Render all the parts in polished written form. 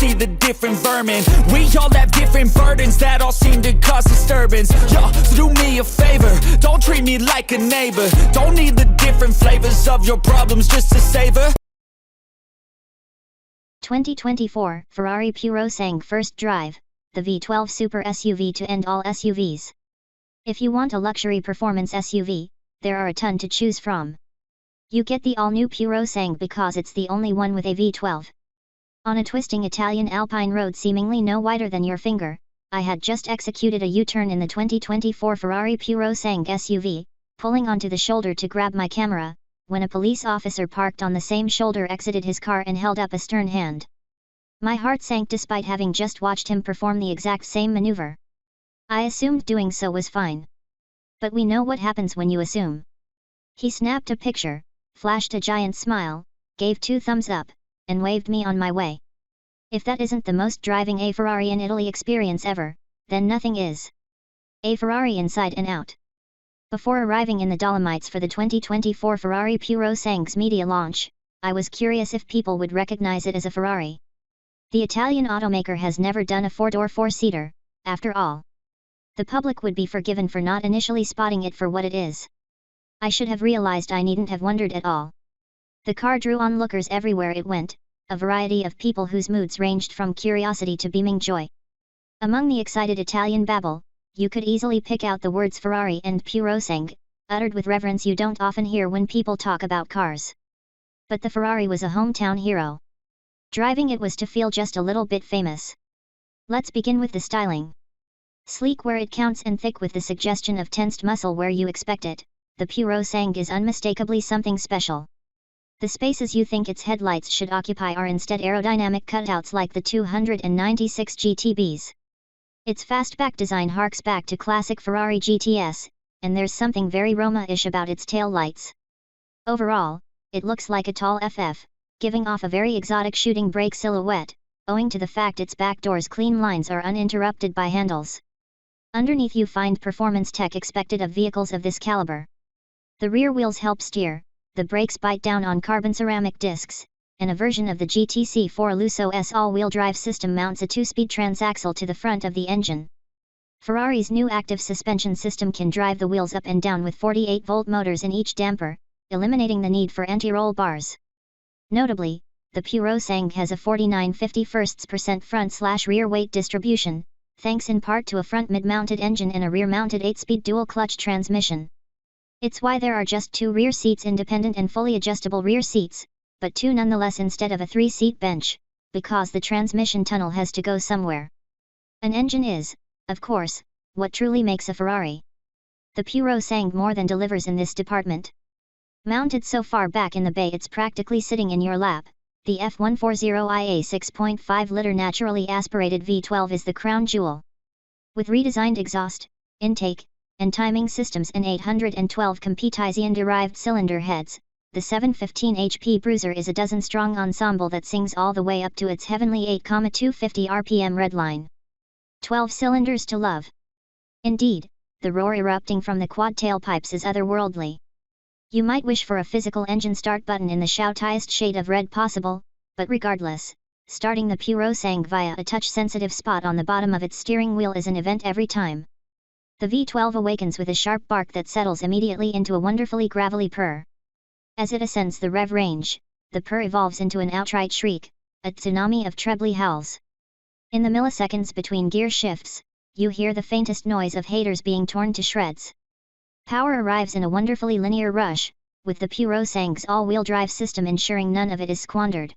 see the different vermin. We all have different burdens that all seem to cause disturbance. Yo, so do me a favor, don't treat me like a neighbor. Don't need the different flavors of your problems just to savor. 2024 Ferrari Purosangue First Drive, the V12 Super SUV to end all SUVs. If you want a luxury performance SUV, there are a ton to choose from. You get the all-new Purosangue because it's the only one with a V12. On a twisting Italian Alpine road seemingly no wider than your finger, I had just executed a U-turn in the 2024 Ferrari Purosangue SUV, pulling onto the shoulder to grab my camera, when a police officer parked on the same shoulder exited his car and held up a stern hand. My heart sank despite having just watched him perform the exact same maneuver. I assumed doing so was fine. But we know what happens when you assume. He snapped a picture, flashed a giant smile, gave 2 thumbs up, and waved me on my way. If that isn't the most driving a Ferrari in Italy experience ever, then nothing is. A Ferrari inside and out. Before arriving in the Dolomites for the 2024 Ferrari Purosangue's media launch, I was curious if people would recognize it as a Ferrari. The Italian automaker has never done a 4-door 4-seater, after all. The public would be forgiven for not initially spotting it for what it is. I should have realized I needn't have wondered at all. The car drew onlookers everywhere it went, a variety of people whose moods ranged from curiosity to beaming joy. Among the excited Italian babble, you could easily pick out the words Ferrari and Purosangue, uttered with reverence you don't often hear when people talk about cars. But the Ferrari was a hometown hero. Driving it was to feel just a little bit famous. Let's begin with the styling. Sleek where it counts and thick with the suggestion of tensed muscle where you expect it, the Purosangue is unmistakably something special. The spaces you think its headlights should occupy are instead aerodynamic cutouts like the 296 GTBs. Its fastback design harks back to classic Ferrari GTS, and there's something very Roma-ish about its tail lights. Overall, it looks like a tall FF, giving off a very exotic shooting brake silhouette, owing to the fact its back door's clean lines are uninterrupted by handles. Underneath you find performance tech expected of vehicles of this caliber. The rear wheels help steer, the brakes bite down on carbon ceramic discs, and a version of the GTC4 Lusso S all-wheel drive system mounts a 2-speed transaxle to the front of the engine. Ferrari's new active suspension system can drive the wheels up and down with 48-volt motors in each damper, eliminating the need for anti-roll bars. Notably, the Purosangue has a 49/51% front/rear weight distribution, thanks in part to a front mid-mounted engine and a rear-mounted 8-speed dual-clutch transmission. It's why there are just 2 rear seats, independent and fully adjustable rear seats, but 2 nonetheless instead of a 3-seat bench, because the transmission tunnel has to go somewhere. An engine is, of course, what truly makes a Ferrari. The Purosangue more than delivers in this department. Mounted so far back in the bay it's practically sitting in your lap, the F140IA 6.5-liter naturally aspirated V12 is the crown jewel. With redesigned exhaust, intake, and timing systems and 812 Competizione-derived cylinder heads, the 715 HP Bruiser is a dozen-strong ensemble that sings all the way up to its heavenly 8,250 RPM redline. 12 cylinders to love. Indeed, the roar erupting from the quad tailpipes is otherworldly. You might wish for a physical engine start button in the shoutiest shade of red possible, but regardless, starting the Purosangue via a touch-sensitive spot on the bottom of its steering wheel is an event every time. The V12 awakens with a sharp bark that settles immediately into a wonderfully gravelly purr. As it ascends the rev range, the purr evolves into an outright shriek, a tsunami of trebly howls. In the milliseconds between gear shifts, you hear the faintest noise of haters being torn to shreds. Power arrives in a wonderfully linear rush, with the Purosangue's all-wheel drive system ensuring none of it is squandered.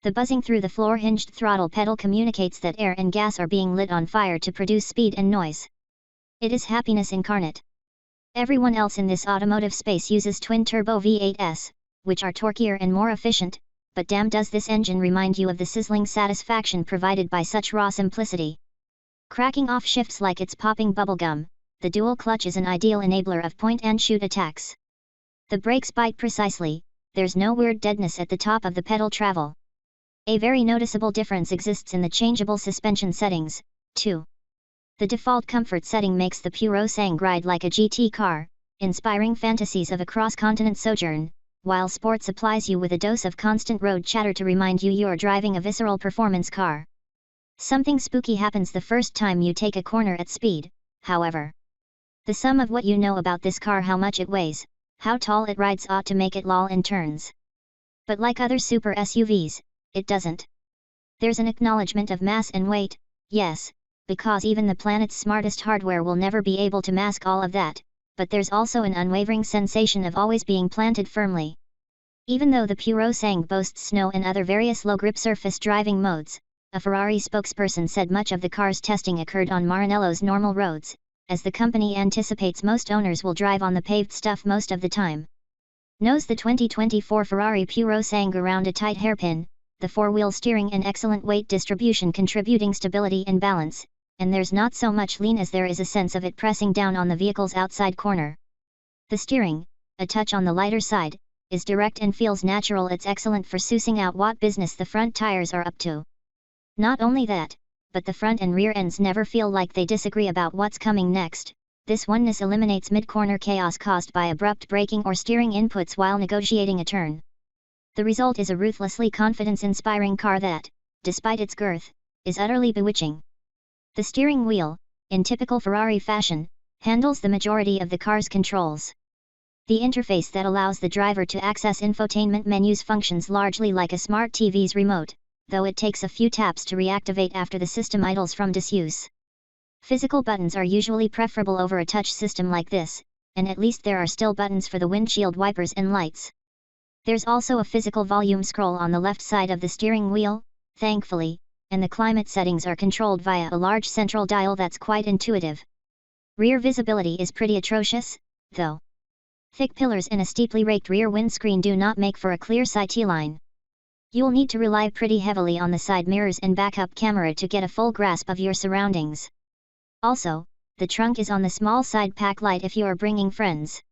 The buzzing through the floor-hinged throttle pedal communicates that air and gas are being lit on fire to produce speed and noise. It is happiness incarnate. Everyone else in this automotive space uses twin-turbo V8s, which are torquier and more efficient, but damn does this engine remind you of the sizzling satisfaction provided by such raw simplicity. Cracking off shifts like it's popping bubblegum, the dual clutch is an ideal enabler of point-and-shoot attacks. The brakes bite precisely, there's no weird deadness at the top of the pedal travel. A very noticeable difference exists in the changeable suspension settings, too. The default comfort setting makes the Purosangue ride like a GT car, inspiring fantasies of a cross-continent sojourn, while sport supplies you with a dose of constant road chatter to remind you you're driving a visceral performance car. Something spooky happens the first time you take a corner at speed, however. The sum of what you know about this car, how much it weighs, how tall it rides, ought to make it loll in turns. But like other super SUVs, it doesn't. There's an acknowledgement of mass and weight, yes, because even the planet's smartest hardware will never be able to mask all of that, but there's also an unwavering sensation of always being planted firmly. Even though the purosangue boasts snow and other various low-grip surface driving modes, a Ferrari spokesperson said much of the car's testing occurred on Maranello's normal roads, as the company anticipates most owners will drive on the paved stuff most of the time. Knows the 2024 Ferrari purosangue around a tight hairpin, the four-wheel steering and excellent weight distribution contributing stability and balance, and there's not so much lean as there is a sense of it pressing down on the vehicle's outside corner. The steering, a touch on the lighter side, is direct and feels natural. It's excellent for sussing out what business the front tires are up to. Not only that, but the front and rear ends never feel like they disagree about what's coming next. This oneness eliminates mid-corner chaos caused by abrupt braking or steering inputs while negotiating a turn. The result is a ruthlessly confidence-inspiring car that, despite its girth, is utterly bewitching. The steering wheel, in typical Ferrari fashion, handles the majority of the car's controls. The interface that allows the driver to access infotainment menus functions largely like a smart TV's remote, though it takes a few taps to reactivate after the system idles from disuse. Physical buttons are usually preferable over a touch system like this, and at least there are still buttons for the windshield wipers and lights. There's also a physical volume scroll on the left side of the steering wheel, thankfully, and the climate settings are controlled via a large central dial that's quite intuitive. Rear visibility is pretty atrocious, though. Thick pillars and a steeply raked rear windscreen do not make for a clear sightline. You'll need to rely pretty heavily on the side mirrors and backup camera to get a full grasp of your surroundings. Also, the trunk is on the small side pack light if you are bringing friends.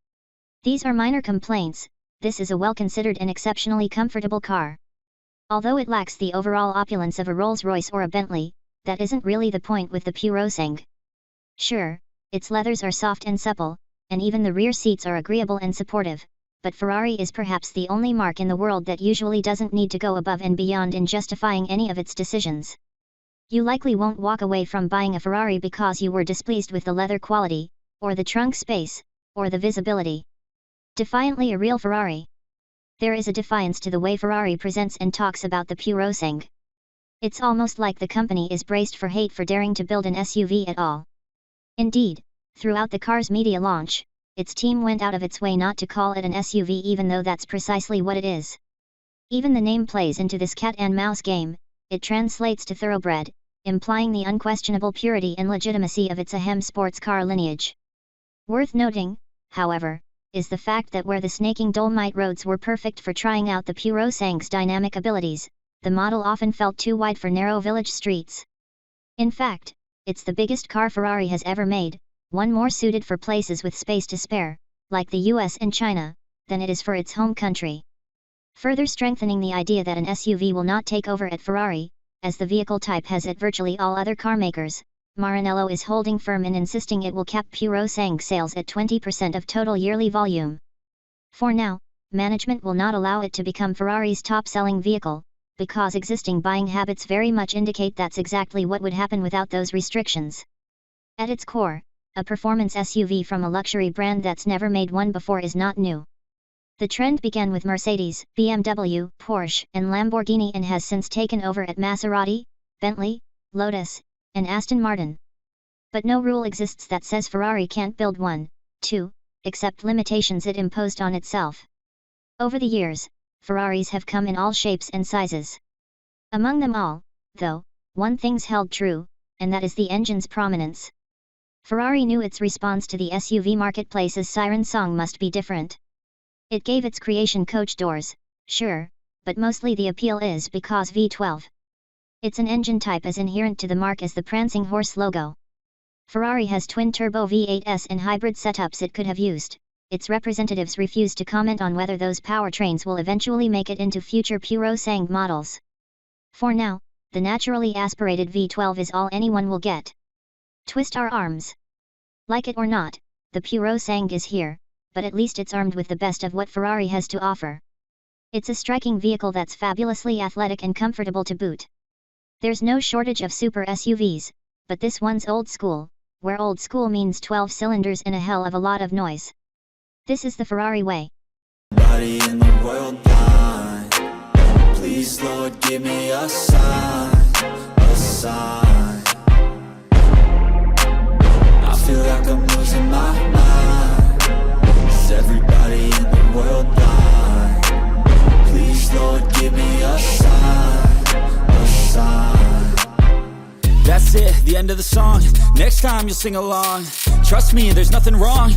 These are minor complaints. This is a well-considered and exceptionally comfortable car. Although it lacks the overall opulence of a Rolls-Royce or a Bentley, that isn't really the point with the purosangue. Sure, its leathers are soft and supple, and even the rear seats are agreeable and supportive, but Ferrari is perhaps the only marque in the world that usually doesn't need to go above and beyond in justifying any of its decisions. You likely won't walk away from buying a Ferrari because you were displeased with the leather quality, or the trunk space, or the visibility. Defiantly a real Ferrari. There is a defiance to the way Ferrari presents and talks about the purosangue. It's almost like the company is braced for hate for daring to build an SUV at all. Indeed, throughout the car's media launch, its team went out of its way not to call it an SUV even though that's precisely what it is. Even the name plays into this cat and mouse game. It translates to thoroughbred, implying the unquestionable purity and legitimacy of its ahem sports car lineage. Worth noting, however, is the fact that where the snaking Dolomite roads were perfect for trying out the purosangue's dynamic abilities, the model often felt too wide for narrow village streets. In fact, it's the biggest car Ferrari has ever made, one more suited for places with space to spare, like the US and China, than it is for its home country. Further strengthening the idea that an SUV will not take over at Ferrari, as the vehicle type has at virtually all other car makers, Maranello is holding firm in insisting it will cap purosangue sales at 20% of total yearly volume. For now, management will not allow it to become Ferrari's top-selling vehicle, because existing buying habits very much indicate that's exactly what would happen without those restrictions. At its core, a performance SUV from a luxury brand that's never made one before is not new. The trend began with Mercedes, BMW, Porsche, and Lamborghini and has since taken over at Maserati, Bentley, Lotus, and Aston Martin. But no rule exists that says Ferrari can't build one, too, except limitations it imposed on itself. Over the years, Ferraris have come in all shapes and sizes. Among them all, though, one thing's held true, and that is the engine's prominence. Ferrari knew its response to the SUV marketplace's siren song must be different. It gave its creation coach doors, sure, but mostly the appeal is because V12. It's an engine type as inherent to the marque as the prancing horse logo. Ferrari has twin-turbo V8s and hybrid setups it could have used. Its representatives refuse to comment on whether those powertrains will eventually make it into future purosangue models. For now, the naturally aspirated V12 is all anyone will get. Twist our arms. Like it or not, the purosangue is here, but at least it's armed with the best of what Ferrari has to offer. It's a striking vehicle that's fabulously athletic and comfortable to boot. There's no shortage of super SUVs, but this one's old school, where old school means 12 cylinders and a hell of a lot of noise. This is the Ferrari way. Body in the world blind. Please, Lord, give me a sign, a sign. I feel like I'm losing my mind. Is everybody in the world blind? Please, Lord, give me a sign, a sign. That's it, the end of the song. Next time you'll sing along. Trust me, there's nothing wrong.